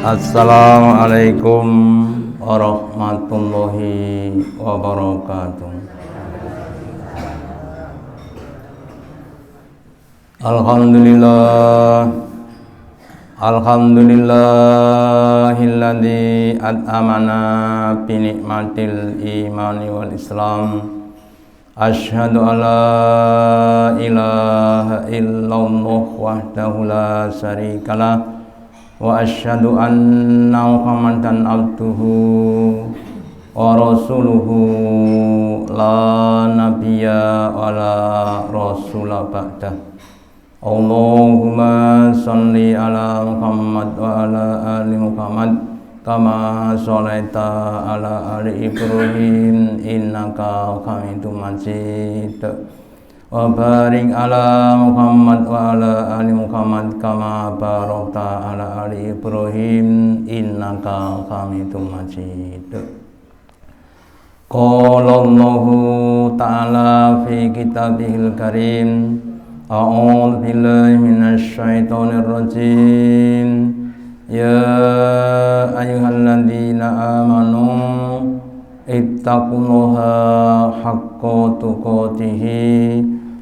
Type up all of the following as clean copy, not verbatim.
Assalamualaikum warahmatullahi wabarakatuh. Alhamdulillahilladzi at'amana bi ni'matil imani wal islam. Asyhadu alla ilaha illallah wahdahu la syarikalah wa asyhadu anna Muhammadan abduhu wa rasuluhu la nabiyya wa la rasula ba'dah. Allahumma sholli ala Muhammad wa ala ali Muhammad kama sholaita ala ali Ibrahim innaka Hamidum Majid. Wa barik ala Muhammad wa ala ali Muhammad kama barakta ala ali Ibrahim innaka Hamidum Majid. Qala Allahu ta'ala fi kitabihil karim. A'udzu billahi minasy syaithanir rajim. Ya ayyuhalladzina amanu ittaqullaha haqqa tuqatih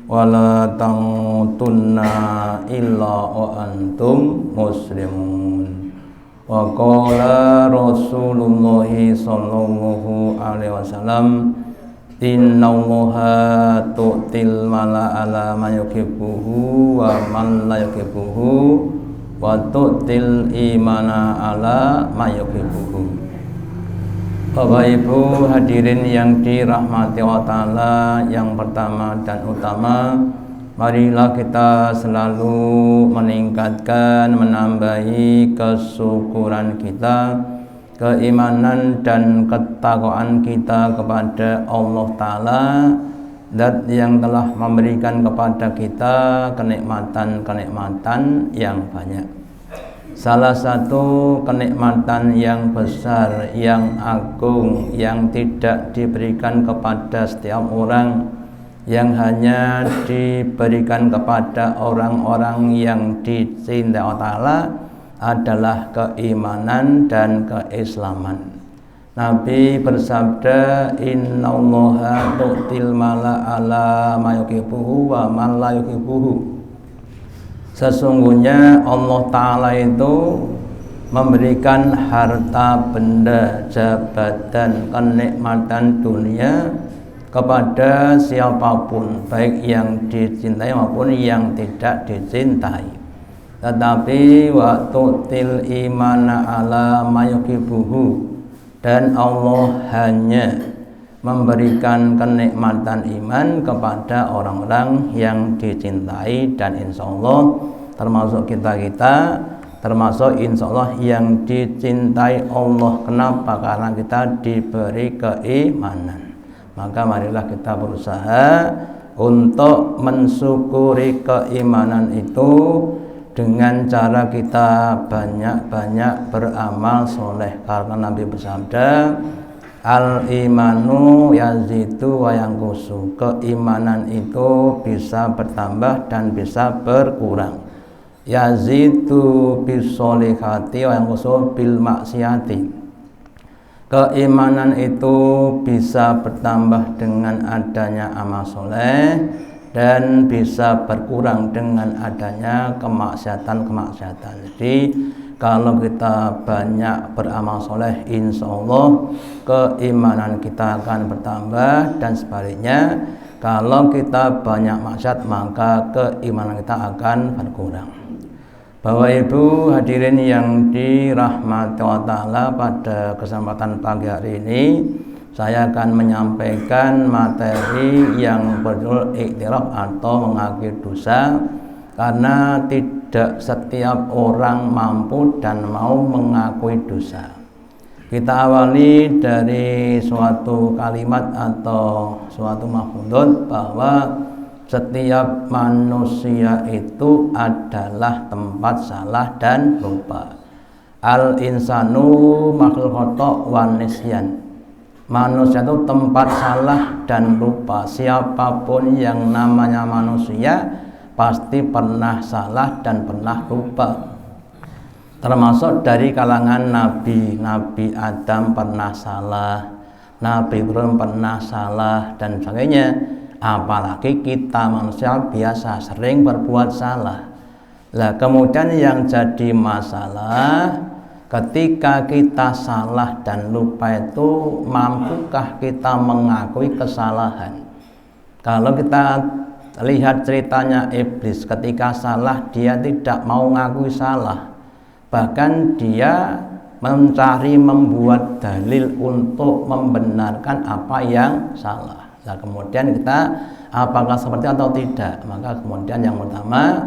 wa la tamutunna illa wa antum muslimun. Wa qala Rasulullah sallallahu alaihi wasallam, innallaha tu'til mala ala ma yuhibbuhu wa man la yuhibbuhu wa tu'til imana ala ma yuhibbuhu. Bapak Ibu hadirin yang dirahmati Allah Ta'ala, yang pertama dan utama, marilah kita selalu meningkatkan, menambahi kesyukuran kita, keimanan dan ketakwaan kita kepada Allah Ta'ala, Zat yang telah memberikan kepada kita kenikmatan-kenikmatan yang banyak. Salah satu kenikmatan yang besar, yang agung, yang tidak diberikan kepada setiap orang, yang hanya diberikan kepada orang-orang yang dicintai Allah Ta'ala, adalah keimanan dan keislaman. Nabi bersabda, innallaha tu'til mala ala ma yuhibbuhu wa man la yuhibbuhu. Sesungguhnya Allah Ta'ala itu memberikan harta benda, jabatan, kenikmatan dunia kepada siapapun, baik yang dicintai maupun yang tidak dicintai. Tetapi wa tu'til imana ala ma yuhibbuhu, dan Allah hanya memberikan kenikmatan iman kepada orang-orang yang dicintai, dan insya Allah termasuk kita termasuk insya Allah yang dicintai Allah. Kenapa? Karena kita diberi keimanan. Maka marilah kita berusaha untuk mensyukuri keimanan itu dengan cara kita banyak-banyak beramal soleh. Karena Nabi bersabda, al-imanu yazidu wa yanqusu. Keimanan itu bisa bertambah dan bisa berkurang. Yazidu bisolihati wa yanqusu bil maksiati. Keimanan itu bisa bertambah dengan adanya amal soleh, dan bisa berkurang dengan adanya kemaksiatan-kemaksiatan. Jadi kalau kita banyak beramal soleh, insya Allah keimanan kita akan bertambah, dan sebaliknya kalau kita banyak maksiat maka keimanan kita akan berkurang. Bapak Ibu hadirin yang dirahmati Allah Ta'ala, pada kesempatan pagi hari ini saya akan menyampaikan materi yang berjudul iktiraf atau mengakui dosa, karena tidak setiap orang mampu dan mau mengakui dosa. Kita awali dari suatu kalimat atau suatu maf'ulun, bahwa setiap manusia itu adalah tempat salah dan lupa. Al insanu makhluk khata' wan nisyan. Manusia itu tempat salah dan lupa. Siapapun yang namanya manusia pasti pernah salah dan pernah lupa. termasuk dari kalangan Nabi Adam pernah salah, Nabi Ibrahim pernah salah dan sebagainya. Apalagi kita manusia biasa sering berbuat salah. Lah kemudian yang jadi masalah ketika kita salah dan lupa itu, mampukah kita mengakui kesalahan? Kalau kita lihat ceritanya iblis, ketika salah dia tidak mau mengakui salah, bahkan dia mencari membuat dalil untuk membenarkan apa yang salah. Nah kemudian kita apakah seperti atau tidak? Maka kemudian yang pertama,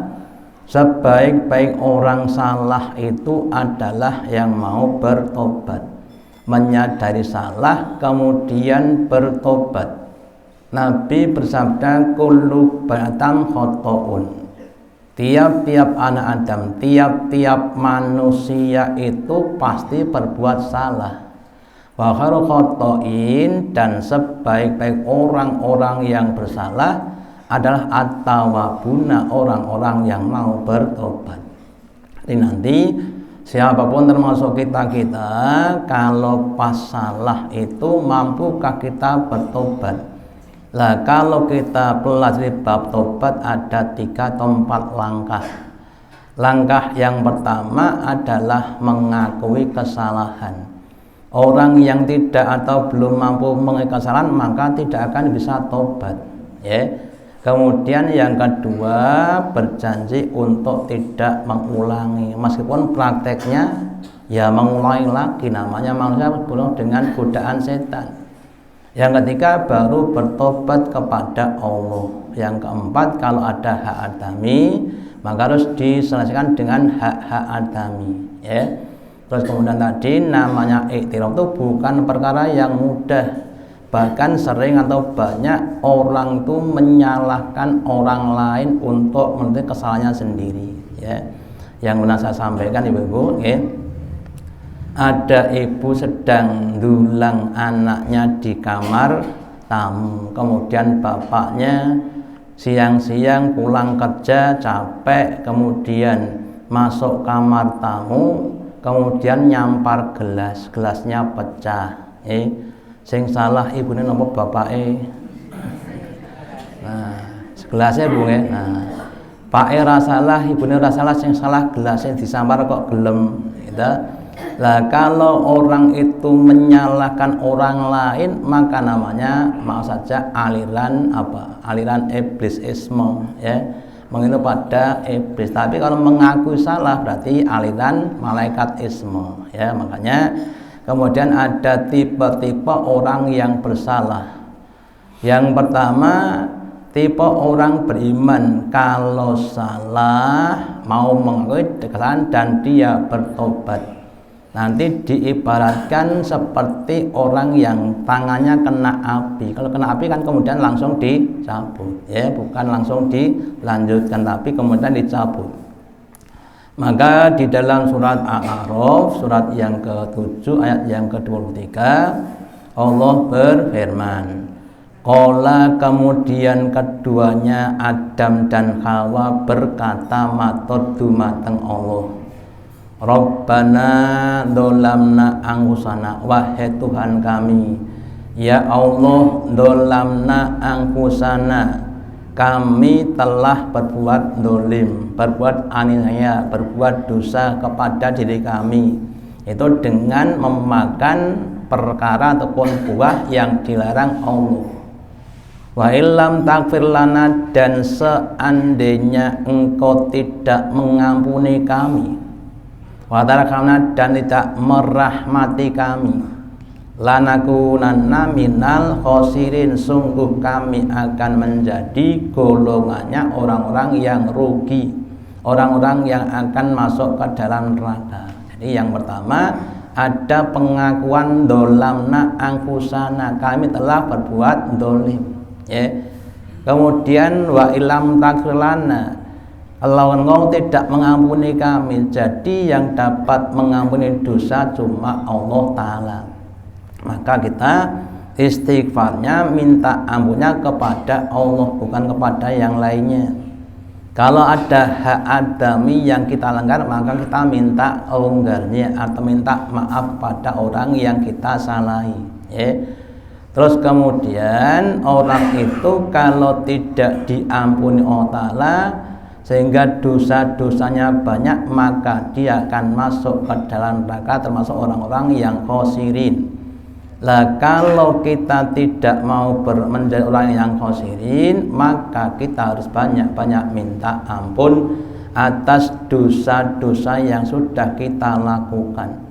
sebaik-baik orang salah itu adalah yang mau bertobat, menyadari salah kemudian bertobat. Nabi bersabda, kullu ba'atam khoto'un. Tiap-tiap anak Adam, tiap-tiap manusia itu pasti berbuat salah. Wa khairu khoto'in, dan sebaik-baik orang-orang yang bersalah adalah at-tawwabuna, orang-orang yang mau bertobat. Jadi nanti siapapun termasuk kita kalau pas salah itu mampukah kita bertobat? Lah kalau kita pelajari bab tobat ada 3 atau 4 langkah. Langkah yang pertama adalah mengakui kesalahan. Orang yang tidak atau belum mampu mengakui kesalahan maka tidak akan bisa tobat, ya. Kemudian yang kedua, berjanji untuk tidak mengulangi, meskipun prakteknya ya mengulangi lagi, namanya manusia penuh dengan godaan setan. Yang ketiga baru bertobat kepada Allah. Yang keempat, kalau ada hak adami maka harus diselesaikan dengan hak-hak adami, ya. Terus kemudian tadi namanya iktiraf itu bukan perkara yang mudah. Bahkan sering atau banyak orang itu menyalahkan orang lain untuk menutupi kesalahannya sendiri, ya. Yang pernah saya sampaikan ibu-ibu, ya. Ada ibu sedang dulang anaknya di kamar tamu, kemudian bapaknya siang-siang pulang kerja capek, kemudian masuk kamar tamu, kemudian nyampar gelasnya pecah. Sing salah ibunya nopo bapake? Nah, gelasnya bu, nah, Pak rasalah, ibunya rasalah, sing salah gelasnya disampar kok gelem, gitu. Lah kalau orang itu menyalahkan orang lain maka namanya mau saja aliran aliran iblisisme, ya, mengilu pada iblis. Tapi kalau mengakui salah berarti aliran malaikatisme, ya. Makanya kemudian ada tipe-tipe orang yang bersalah. Yang pertama, tipe orang beriman, kalau salah mau mengakui kesalahan dan dia bertobat. Nanti diibaratkan seperti orang yang tangannya kena api. Kalau kena api kan kemudian langsung dicabut, ya, bukan langsung dilanjutkan tapi kemudian dicabut. Maka di dalam surat Al-A'raf, surat yang ke-7 ayat yang ke-23, Allah berfirman, qala, kemudian keduanya Adam dan Hawa berkata matur dumateng Allah, Rabbana dolamna angkusana, wahai Tuhan kami, ya Allah, dolamna angkusana, kami telah berbuat dolim, berbuat aniaya, berbuat dosa kepada diri kami, itu dengan memakan perkara ataupun buah yang dilarang Allah. Wa illam taghfir lana, dan seandainya engkau tidak mengampuni kami, wa tarakana, dan tidak merahmati kami, lanakunanna minal khosirin, sungguh kami akan menjadi golongannya orang-orang yang rugi, orang-orang yang akan masuk ke dalam neraka. Jadi yang pertama ada pengakuan dolamna angkusana, kami telah berbuat dolim, ya. Kemudian wa ilam taghfirlana, kalau engkau tidak mengampuni kami, jadi yang dapat mengampuni dosa cuma Allah Ta'ala. Maka kita istighfarnya minta ampunnya kepada Allah, bukan kepada yang lainnya. Kalau ada hak adami yang kita langgar, maka kita minta longgarnya atau minta maaf pada orang yang kita salahi, ya. Terus kemudian orang itu kalau tidak diampuni Allah Ta'ala sehingga dosa-dosanya banyak, maka dia akan masuk ke dalam neraka, termasuk orang-orang yang khosirin. Lah kalau kita tidak mau menjadi orang yang khosirin, maka kita harus banyak-banyak minta ampun atas dosa-dosa yang sudah kita lakukan.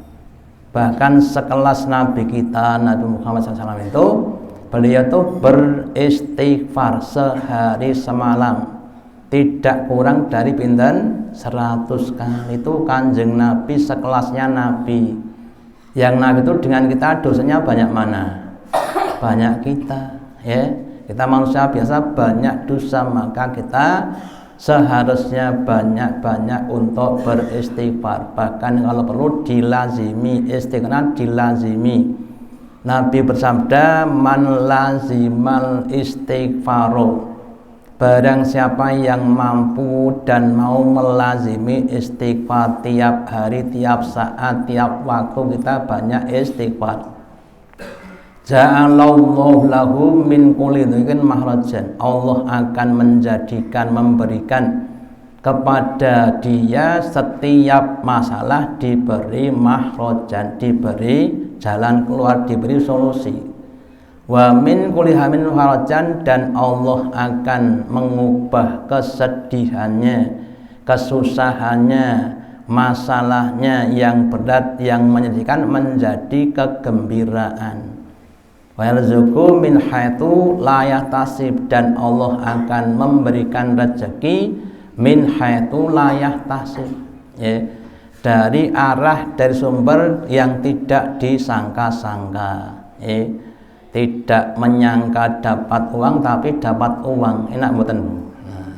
Bahkan sekelas Nabi kita, Nabi Muhammad SAW itu, beliau itu beristighfar sehari semalam tidak kurang dari pinten 100 kali. Itu Kanjeng Nabi sekelasnya Nabi. Yang Nabi itu dengan kita dosanya banyak mana? Banyak kita, ya. Kita manusia biasa banyak dosa, maka kita seharusnya banyak-banyak untuk beristighfar. Bahkan kalau perlu dilazimi, istighfar dilazimi. Nabi bersabda, man lazimal istighfaro, barang siapa yang mampu dan mau melazimi istighfar tiap hari, tiap saat, tiap waktu kita banyak istighfar, ja'alallahu lahu min kulli dhiqin mahrajan, Allah akan menjadikan, memberikan kepada dia setiap masalah diberi mahrajan, diberi jalan keluar, diberi solusi. Wa min kulli hamin harajan, dan Allah akan mengubah kesedihannya, kesusahannya, masalahnya yang berat, yang menyedihkan menjadi kegembiraan. Wa yarzuqu min haitsu la yahtasib, dan Allah akan memberikan rezeki min haitsu la yahtasib, ya, dari arah, dari sumber yang tidak disangka-sangka, ya. Tidak menyangka dapat uang tapi dapat uang, enak mboten? Nah,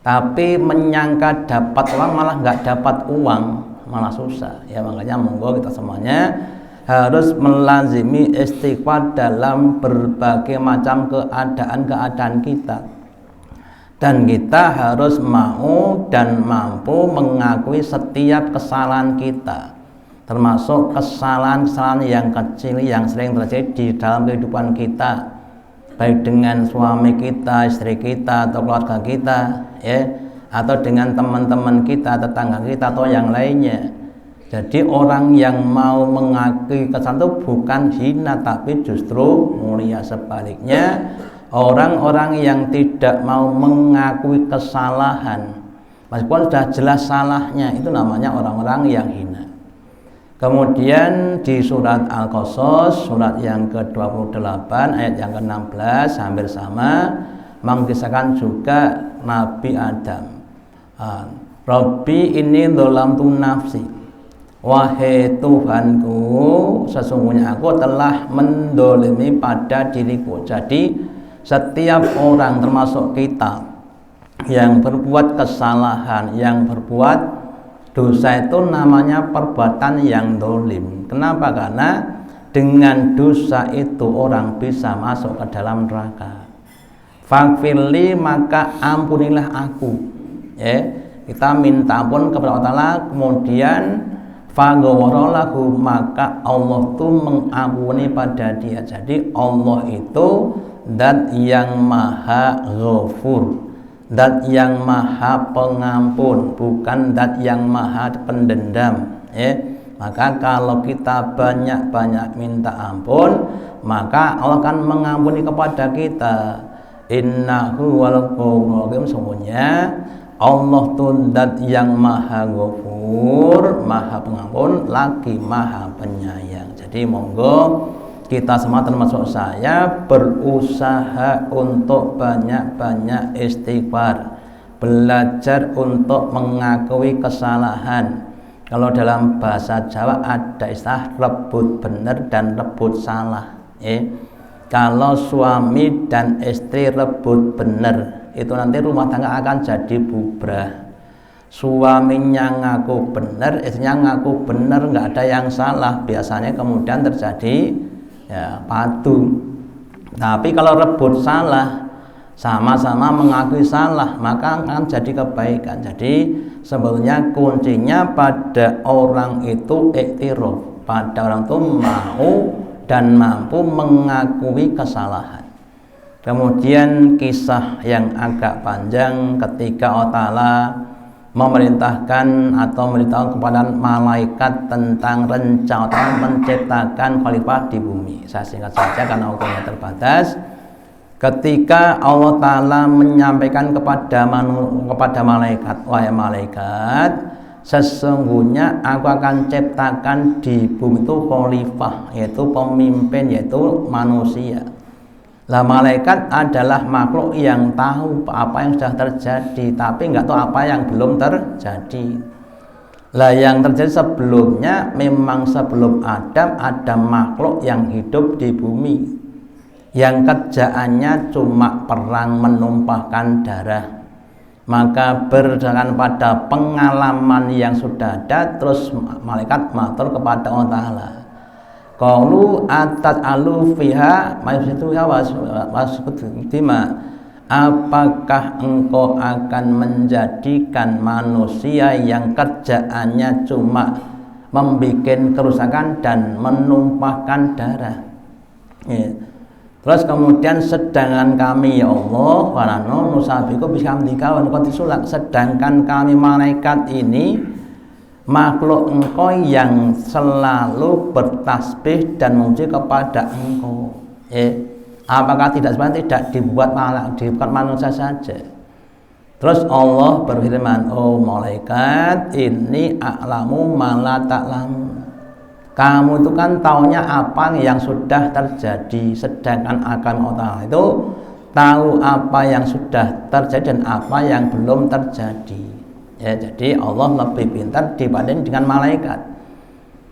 tapi menyangka dapat uang malah nggak dapat uang, malah susah, ya. Makanya monggo kita semuanya harus melazimi istighfar dalam berbagai macam keadaan-keadaan kita, dan kita harus mau dan mampu mengakui setiap kesalahan kita, termasuk kesalahan-kesalahan yang kecil yang sering terjadi di dalam kehidupan kita, baik dengan suami kita, istri kita, atau keluarga kita, ya, atau dengan teman-teman kita, tetangga kita, atau yang lainnya. Jadi orang yang mau mengakui kesalahan itu bukan hina, tapi justru mulia. Sebaliknya, orang-orang yang tidak mau mengakui kesalahan meskipun sudah jelas salahnya, itu namanya orang-orang yang hina. Kemudian di surat Al-Qasas, surat yang ke-28 ayat yang ke-16 hampir sama, mengisahkan juga Nabi Adam. Rabbi ini dzalamtu nafsi, wahai Tuhanku, sesungguhnya aku telah mendolimi pada diriku. Jadi setiap orang termasuk kita yang berbuat kesalahan, yang berbuat dosa, itu namanya perbuatan yang dolim. Kenapa? Karena dengan dosa itu orang bisa masuk ke dalam neraka. Faghfirli, maka ampunilah aku, ya. Kita minta ampun kepada Allah Ta'ala, kemudian faghfaralahu, maka Allah itu mengampuni pada dia. Jadi Allah itu zat yang maha ghafur, zat yang maha pengampun, bukan zat yang maha pendendam, ya. Maka kalau kita banyak-banyak minta ampun, maka Allah akan mengampuni kepada kita. Innahu wal ghafurur rahim, sesungguhnya Allah itu zat yang maha ghafur, maha pengampun, lagi maha penyayang. Jadi monggo kita semua termasuk saya berusaha untuk banyak-banyak istighfar, belajar untuk mengakui kesalahan. Kalau dalam bahasa Jawa ada istilah rebut benar dan rebut salah, ya. Kalau suami dan istri rebut benar, itu nanti rumah tangga akan jadi bubrah. Suaminya ngaku benar, istrinya ngaku benar, nggak ada yang salah, biasanya kemudian terjadi, ya, padu. Tapi kalau rebut salah, sama-sama mengakui salah, maka akan jadi kebaikan. Jadi sebetulnya kuncinya pada orang itu iktiraf, pada orang itu mau dan mampu mengakui kesalahan. Kemudian kisah yang agak panjang ketika Allah Ta'ala memerintahkan atau memberitahu kepada malaikat tentang rencana menciptakan khalifah di bumi. Saya singkat saja karena waktunya terbatas. Ketika Allah Ta'ala menyampaikan kepada malaikat, wahai malaikat, sesungguhnya aku akan ciptakan di bumi itu khalifah, yaitu pemimpin, yaitu manusia. Lah malaikat adalah makhluk yang tahu apa yang sudah terjadi, tapi nggak tahu apa yang belum terjadi. Lah yang terjadi sebelumnya, memang sebelum Adam ada makhluk yang hidup di bumi, yang kerjaannya cuma perang menumpahkan darah. Maka berdasarkan pada pengalaman yang sudah ada, terus malaikat matur kepada Allah Ta'ala, qalu atat'alu fiha mayusituha wasudima, apakah engkau akan menjadikan manusia yang kerjaannya cuma membuat kerusakan dan menumpahkan darah, ya. Terus kemudian sedangkan kami ya Allah warano nusabiku bihamdika wa nuqaddisulah, sedangkan kami malaikat ini makhluk engkau yang selalu bertasbih dan memuji kepada engkau. Apakah tidak sebenarnya tidak dibuat manusia saja? Terus Allah berfirman, oh malaikat, ini a'lamu ma la ta'lamu. Kamu itu kan taunya apa yang sudah terjadi, sedangkan akan Allah itu tahu apa yang sudah terjadi dan apa yang belum terjadi. Ya, jadi Allah lebih pintar dibanding dengan malaikat.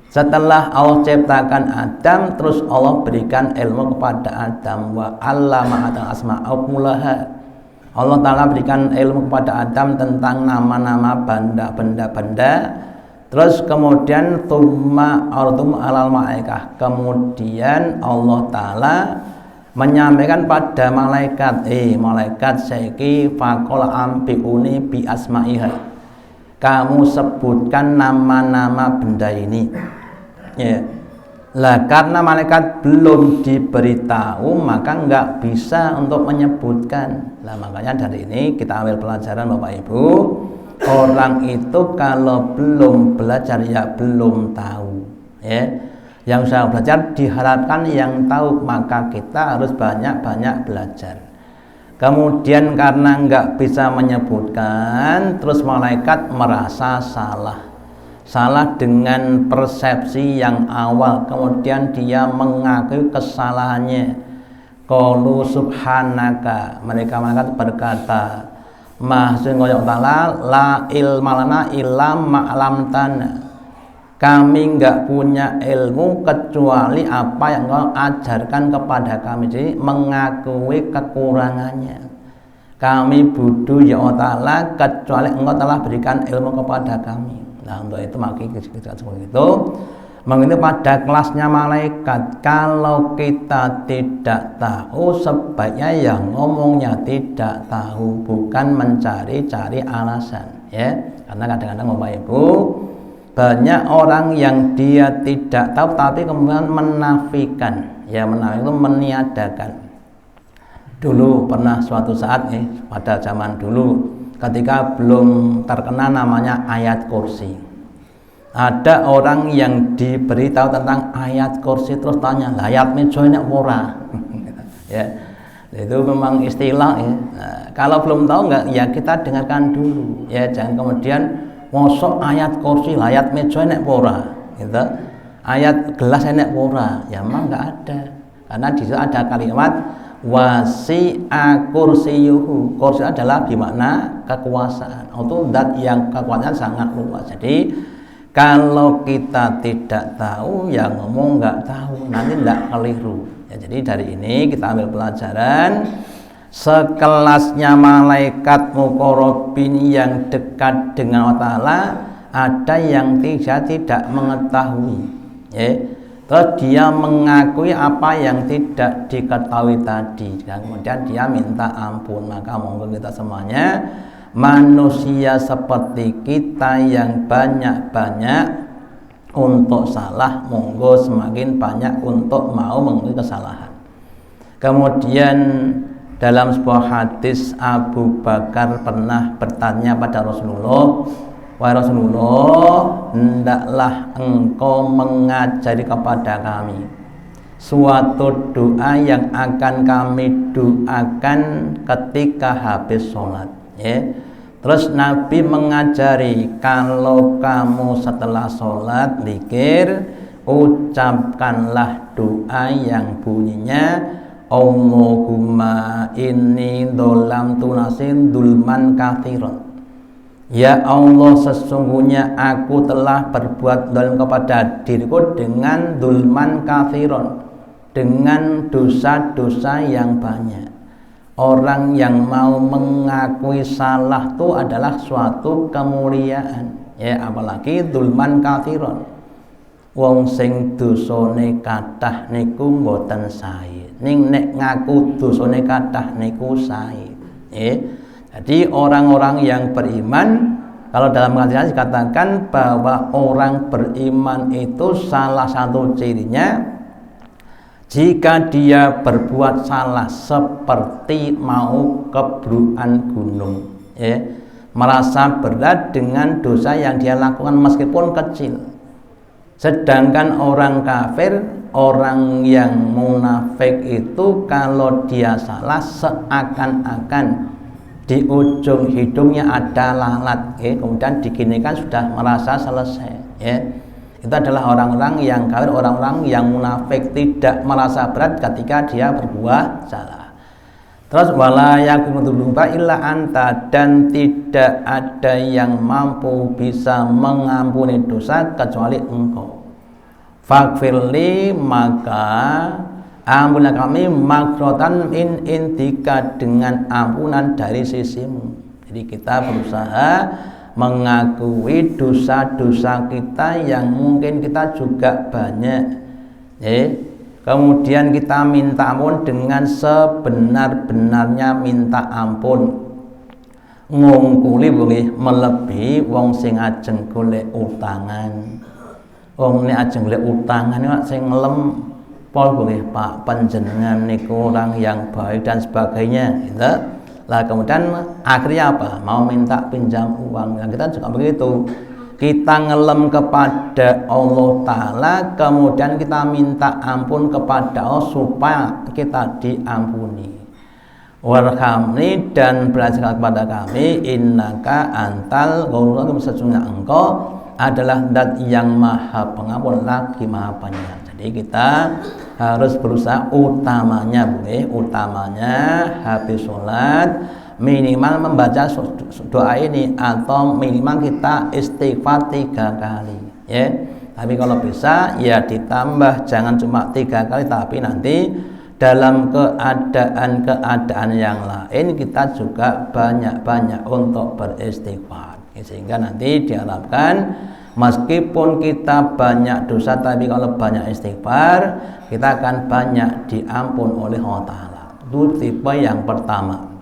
Setelah Allah ciptakan Adam, terus Allah berikan ilmu kepada Adam, wa 'allama Adam asma'a kullaha. Allah Ta'ala berikan ilmu kepada Adam tentang nama-nama benda-benda. Terus kemudian tsumma artum alal malaikah, kemudian Allah Ta'ala menyampaikan pada malaikat, malaikat saiki faqul ambiuni bi asma'iha, kamu sebutkan nama-nama benda ini, ya. Lah karena malaikat belum diberitahu, maka nggak bisa untuk menyebutkan. Lah makanya dari ini kita ambil pelajaran Bapak Ibu, orang itu kalau belum belajar ya belum tahu, ya. Yang saya belajar diharapkan yang tahu, maka kita harus banyak-banyak belajar. Kemudian karena nggak bisa menyebutkan, terus malaikat merasa salah dengan persepsi yang awal. Kemudian dia mengakui kesalahannya. Qalu subhanaka, mereka berkata, Maha Ta'ala la ilma lana illa ma'lamtana, kami enggak punya ilmu kecuali apa yang Engkau ajarkan kepada kami. Jadi mengakui kekurangannya. Kami butuh ya Allah Ta'ala kecuali Engkau telah berikan ilmu kepada kami. Nah untuk itu makanya kita seperti itu. Mengenai pada kelasnya malaikat, kalau kita tidak tahu sebaiknya yang ngomongnya tidak tahu, bukan mencari-cari alasan, ya. Karena kadang-kadang Bapak Ibu banyak orang yang dia tidak tahu tapi kemudian menafikan, ya, menafikan itu meniadakan. Dulu pernah suatu saat pada zaman dulu ketika belum terkenal namanya ayat kursi, ada orang yang diberitahu tentang ayat kursi terus tanya, ayat meja ini ora. Ya, itu memang istilah, ya. Nah, kalau belum tahu enggak, ya kita dengarkan dulu, ya, jangan kemudian mosok ayat kursi, ayat meja ini ora, gitu. Ayat gelas ini ora, ya memang enggak ada. Karena di situ ada kalimat wasi'a kursiyuhu. Kursi adalah gimana? Kekuasaan. Itu zat yang kekuasaan sangat luas. Jadi kalau kita tidak tahu, ya ngomong nggak tahu, nanti nggak keliru. Ya, jadi dari ini kita ambil pelajaran, sekelasnya malaikat muqarrabin yang dekat dengan Allah Ta'ala, ada yang tidak mengetahui, ya. Terus dia mengakui apa yang tidak diketahui tadi, dan kemudian dia minta ampun. Maka monggo kita semuanya, manusia seperti kita yang banyak-banyak untuk salah, monggo semakin banyak untuk mau mengakui kesalahan. Kemudian dalam sebuah hadis, Abu Bakar pernah bertanya pada Rasulullah, wahai Rasulullah, hendaklah engkau mengajari kepada kami suatu doa yang akan kami doakan ketika habis sholat, ya. Terus Nabi mengajari, kalau kamu setelah sholat zikir, ucapkanlah doa yang bunyinya Allahumma inni dzolamtu nafsi dzulman katsiran. Ya Allah, sesungguhnya aku telah berbuat zalim kepada diriku dengan dzulman katsiran, dengan dosa-dosa yang banyak. Orang yang mau mengakui salah itu adalah suatu kemuliaan, ya, apalagi dzulman katsiran. Wong sing dosane kathah niku mboten sae, ning nek ngaku dosane kathah niku sae, ya. Jadi orang-orang yang beriman, kalau dalam hadis dikatakan bahwa orang beriman itu salah satu cirinya, jika dia berbuat salah seperti mau kebruan gunung, ya, merasa berat dengan dosa yang dia lakukan meskipun kecil. Sedangkan orang kafir, orang yang munafik itu kalau dia salah seakan-akan di ujung hidungnya ada lalat, ya, kemudian diginikan sudah merasa selesai, ya. Itu adalah orang-orang yang kafir, orang-orang yang munafik, tidak merasa berat ketika dia berbuat salah. Terus wala yaqumu illa anta, dan tidak ada yang mampu bisa mengampuni dosa kecuali engkau. Faghfirli, maka ampunilah kami maghfiratan in indika, dengan ampunan dari sisimu. Jadi kita berusaha mengakui dosa-dosa kita yang mungkin kita juga banyak, ya. Kemudian kita minta ampun dengan sebenar-benarnya minta ampun. Ngungkuli boleh melebihi wong sing ajeng golek utangan. Wong nek ajeng golek utangan nek sing ngelem pol boleh Pak panjenengan niku orang yang baik dan sebagainya, gitu. Lah kemudian akhirnya apa? Mau minta pinjam uang. Nah, kita juga begitu. Kita ngelem kepada Allah Ta'ala, kemudian kita minta ampun kepada Allah supaya kita diampuni. Warhamni, dan belajar kepada kami, innaka antal ghafurur, sesungguhnya engkau adalah zat yang maha pengampun lagi maha penyayang. Jadi kita harus berusaha, utamanya habis sholat minimal membaca doa ini, atau minimal kita istighfar 3 kali, ya. Tapi kalau bisa ya ditambah, jangan cuma 3 kali, tapi nanti dalam keadaan yang lain kita juga banyak-banyak untuk beristighfar, sehingga nanti diharapkan meskipun kita banyak dosa, tapi kalau banyak istighfar kita akan banyak diampun oleh Allah Ta'ala. Itu tipe yang pertama.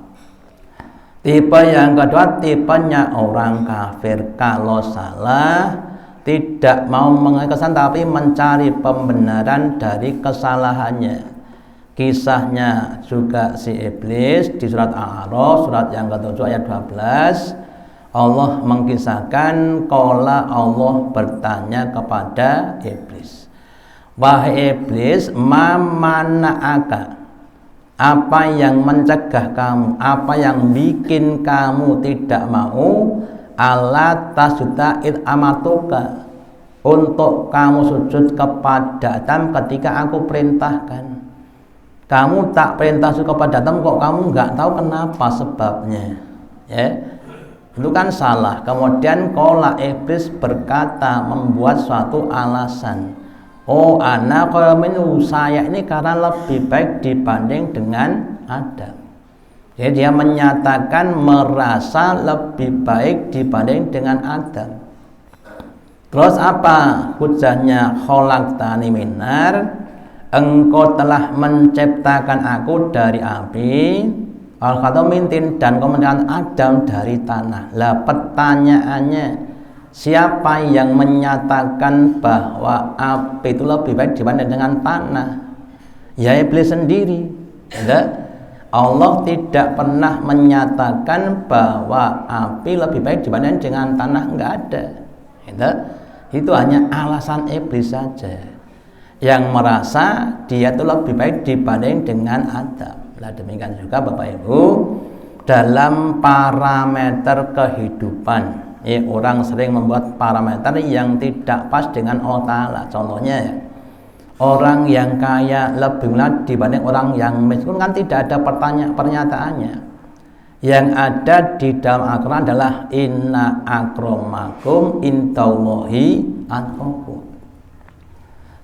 Tipe yang kedua, tipenya orang kafir, kalau salah tidak mau mengakui kesalahan tapi mencari pembenaran dari kesalahannya. Kisahnya juga si iblis di surat Al-A'raf, surat yang ke-7 ayat 12. Allah mengkisahkan qala, Allah bertanya kepada iblis, wahai iblis, ma mana'aka, apa yang mencegah kamu, apa yang bikin kamu tidak mau ala tasjuda id amatuka, untuk kamu sujud kepada Adam ketika aku perintahkan. Kamu tak perintah sujud kepada Adam, kok kamu nggak tahu kenapa sebabnya, ya. Itu kan salah. Kemudian qala, iblis berkata, membuat suatu alasan, oh ana qawminu, saya ini karena lebih baik dibanding dengan Adam. Jadi dia menyatakan merasa lebih baik dibanding dengan Adam. Terus apa hujahnya? Khalaqtani min nar, engkau telah menciptakan aku dari api, al-khatamintin, dan kau menciptakan Adam dari tanah. Lah pertanyaannya, siapa yang menyatakan bahwa api itu lebih baik dibanding dengan tanah? Ya iblis sendiri. Ya? Allah tidak pernah menyatakan bahwa api lebih baik dibanding dengan tanah, enggak ada. Ya? Itu hanya alasan iblis saja yang merasa dia itu lebih baik dibanding dengan Adam. Nah, demikian juga Bapak Ibu dalam parameter kehidupan, orang sering membuat parameter yang tidak pas dengan Allah Ta'ala. Contohnya ya, orang yang kaya lebih mulia dibanding orang yang miskin, kan tidak ada pernyataannya. Yang ada di dalam Al-Quran adalah inna akramakum indallahi atqakum.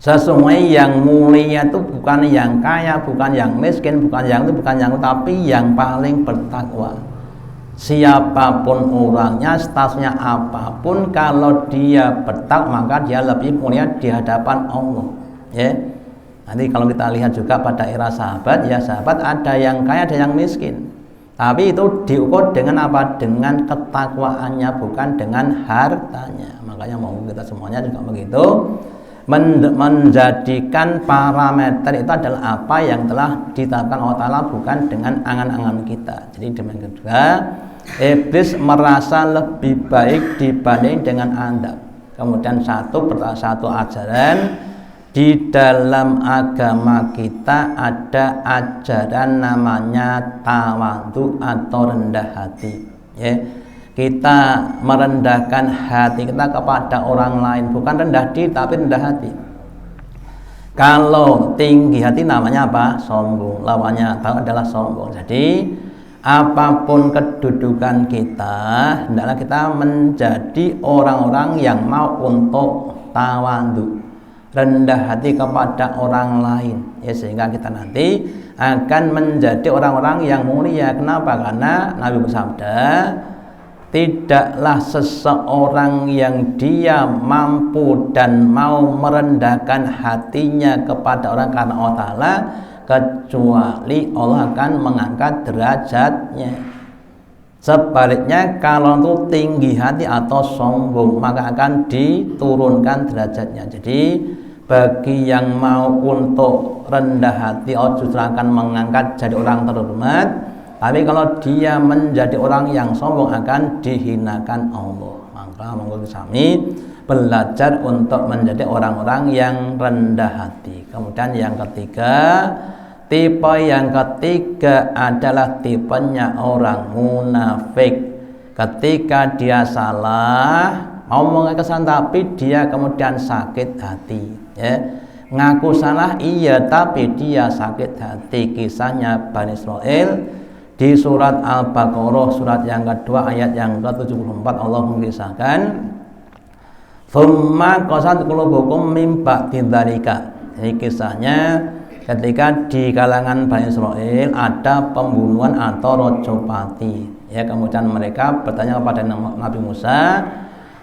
Sesungguhnya yang mulia itu bukan yang kaya, bukan yang miskin, bukan yang itu, bukan yang itu, tapi yang paling bertakwa. Siapapun orangnya, statusnya apapun, kalau dia bertakwa maka dia lebih mulia di hadapan Allah. Ya. Nanti kalau kita lihat juga pada era sahabat, ya sahabat ada yang kaya, ada yang miskin. Tapi itu diukur dengan apa? Dengan ketakwaannya, bukan dengan hartanya. Makanya mau kita semuanya juga begitu, menjadikan parameter itu adalah apa yang telah ditetapkan Allah Ta'ala, bukan dengan angan-angan kita. Jadi demikian juga iblis merasa lebih baik dibanding dengan Anda. Kemudian satu ajaran di dalam agama kita ada ajaran namanya tawadhu atau rendah hati. Ya. Kita merendahkan hati kita kepada orang lain, bukan rendah diri tapi rendah hati. Kalau tinggi hati namanya apa? Sombong. Lawannya adalah sombong. Jadi apapun kedudukan kita, hendaklah kita menjadi orang-orang yang mau untuk tawadhu, rendah hati kepada orang lain, ya, sehingga kita nanti akan menjadi orang-orang yang mulia. Kenapa? Karena Nabi bersabda, tidaklah seseorang yang dia mampu dan mau merendahkan hatinya kepada orang karena Allah Ta'ala, kecuali Allah akan mengangkat derajatnya. Sebaliknya kalau itu tinggi hati atau sombong, maka akan diturunkan derajatnya. Jadi bagi yang mau untuk rendah hati, Allah justru akan mengangkat jadi orang terhormat. Tapi kalau dia menjadi orang yang sombong, akan dihinakan Allah. Maka monggo kami belajar untuk menjadi orang-orang yang rendah hati. Kemudian yang ketiga, tipe yang ketiga adalah tipenya orang munafik. Ketika dia salah, mau mengesan tapi dia kemudian sakit hati, ya. Ngaku salah iya, tapi dia sakit hati. Kisahnya Bani Israel di surat Al-Baqarah, surat yang kedua ayat yang ke-74, Allah mengisahkan, "Tsumma qasat qulubukum mim ba'di dzalika." Ini kisahnya ketika di kalangan Bani Israel ada pembunuhan atau rojopati, ya, kemudian mereka bertanya kepada Nabi Musa,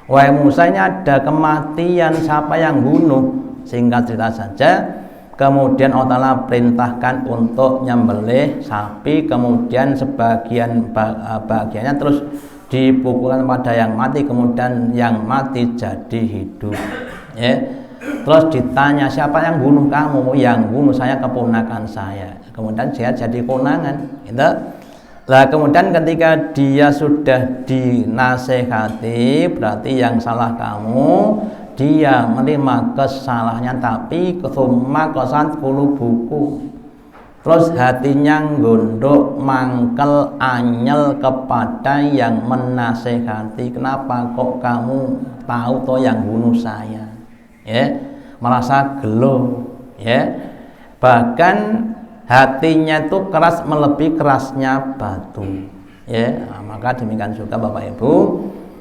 "Wahai Musa, ini ada kematian, siapa yang bunuh?" Singkat cerita saja, kemudian Allah Ta'ala perintahkan untuk nyembelih sapi, kemudian sebagian bagiannya terus dipukulkan pada yang mati, kemudian yang mati jadi hidup, ya. Terus ditanya, siapa yang bunuh kamu? Yang bunuh saya keponakan saya. Kemudian dia jadi konangan, gitu. Lah kemudian ketika dia sudah dinasehati, berarti yang salah kamu, dia menerima kesalahannya, tapi kesumma qasat qulubukum, terus hatinya gondok, mangkel, anyel kepada yang menasehati. Kenapa kok kamu tahu toh yang bunuh saya, ya, merasa gelo, ya, bahkan hatinya itu keras melebihi kerasnya batu, ya. Nah, maka demikian juga Bapak Ibu,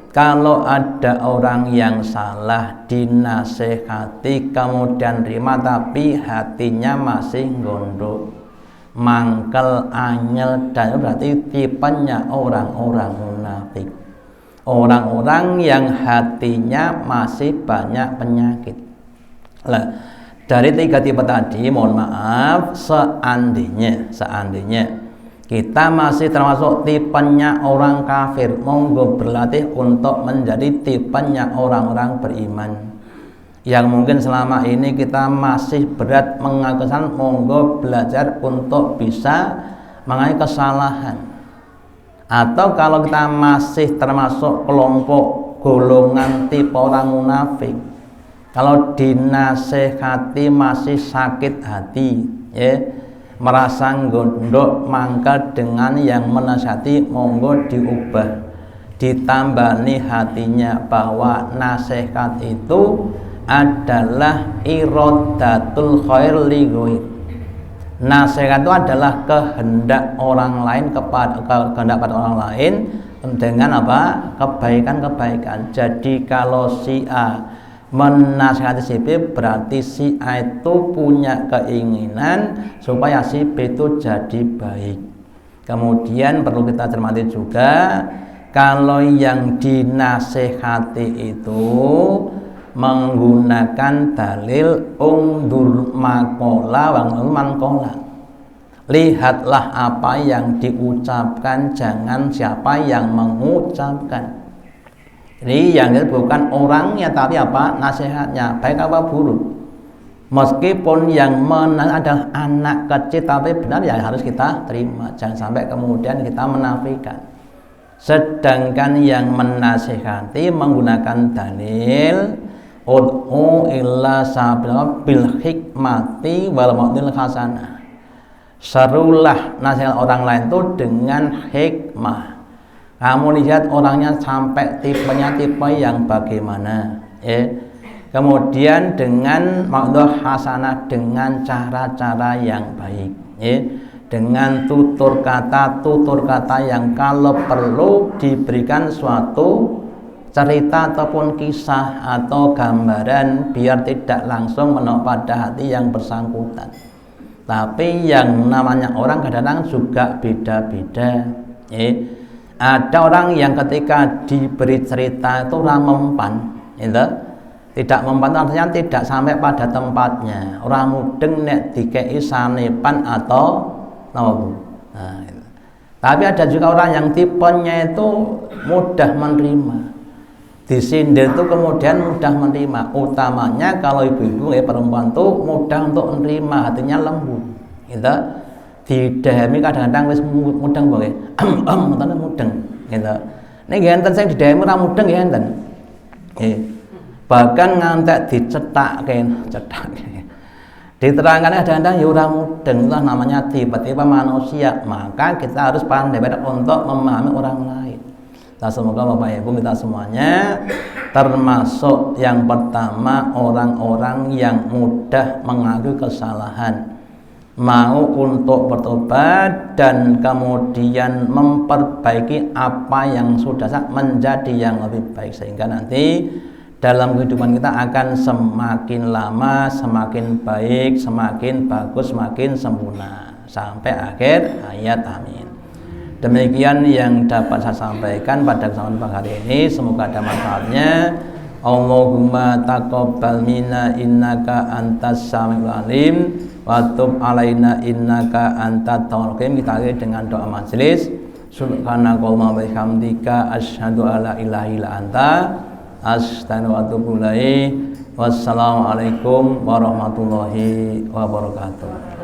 kalau ada orang yang salah dinasehati kemudian terima, tapi hatinya masih gondok, mangkel, anyel, dan berarti tipenya orang-orang munafik. orang-orang yang hatinya masih banyak penyakit. Nah, dari 3 tipe tadi, mohon maaf, seandainya kita masih termasuk tipenya orang kafir, monggo berlatih untuk menjadi tipenya orang-orang beriman. Yang mungkin selama ini kita masih berat mengakukan, monggo belajar untuk bisa mengenai kesalahan. Atau kalau kita masih termasuk kelompok golongan tipe orang munafik, kalau dinasehati masih sakit hati, ya, merasa gondok, mangka dengan yang menasihati monggo diubah, ditambani hatinya bahwa nasihat itu adalah iradatul khair li ghair. Nasihat itu adalah kehendak orang lain kehendak pada orang lain dengan apa? Kebaikan-kebaikan. Jadi kalau si A menasihati si B, berarti si A itu punya keinginan supaya si B itu jadi baik. Kemudian perlu kita cermati juga, kalau yang dinasihati itu menggunakan dalil ungdur makola man kola, lihatlah apa yang diucapkan, jangan siapa yang mengucapkan. Jadi yang itu bukan orangnya tapi apa? Nasihatnya, baik apa buruk. Meskipun yang adalah anak kecil tapi benar, ya harus kita terima, jangan sampai kemudian kita menafikan. Sedangkan yang menasihati menggunakan dalil ud'u illa sabila bil hikmati wal mau'izil hasanah. Serulah nasihat orang lain itu dengan hikmah. Kamu lihat orangnya sampai tipenya tipe yang bagaimana, ya. Kemudian dengan mau'izil hasanah, dengan cara-cara yang baik, ya. Dengan tutur kata yang kalau perlu diberikan suatu cerita ataupun kisah atau gambaran biar tidak langsung menok pada hati yang bersangkutan. Tapi yang namanya orang kadang-kadang juga beda-beda. Ada orang yang ketika diberi cerita itu orang mempan, gitu. Tidak mempan artinya tidak sampai pada tempatnya. Orang mudeng nek dikei sanepan atau no. Nah, gitu. Tapi ada juga orang yang tipenya itu mudah menerima. Disindir itu kemudian mudah menerima, utamanya kalau ibu-ibu perempuan tuh mudah untuk menerima, hatinya lembut, gitu. Didahami kadang-kadang wis mudeng bae, ngoten mudeng, gitu. Nek enten sing didahami ora mudeng ya enten. Bahkan ngantek dicetak. Diterangkan kadang-kadang ya ora mudeng, itulah namanya tiba-tiba manusia. Maka kita harus pandai untuk memahami orang lain. Nah, semoga Bapak Ibu kita semuanya termasuk yang pertama orang-orang yang mudah mengakui kesalahan, mau untuk bertobat dan kemudian memperbaiki apa yang sudah menjadi yang lebih baik, sehingga nanti dalam kehidupan kita akan semakin lama semakin baik, semakin bagus, semakin sempurna sampai akhir hayat. Amin. Demikian yang dapat saya sampaikan pada kesempatan pagi hari ini, semoga ada manfaatnya. Allahumma taqabbal minna innaka antas samiul alim wa tub alaina innaka antat tawwabur rahim. Kita akhiri dengan doa majelis. Subhanakallahumma wa bihamdika asyhadu alla ilaha illa anta astaghfiruka wa atubu ilaik. Wassalamualaikum warahmatullahi wabarakatuh.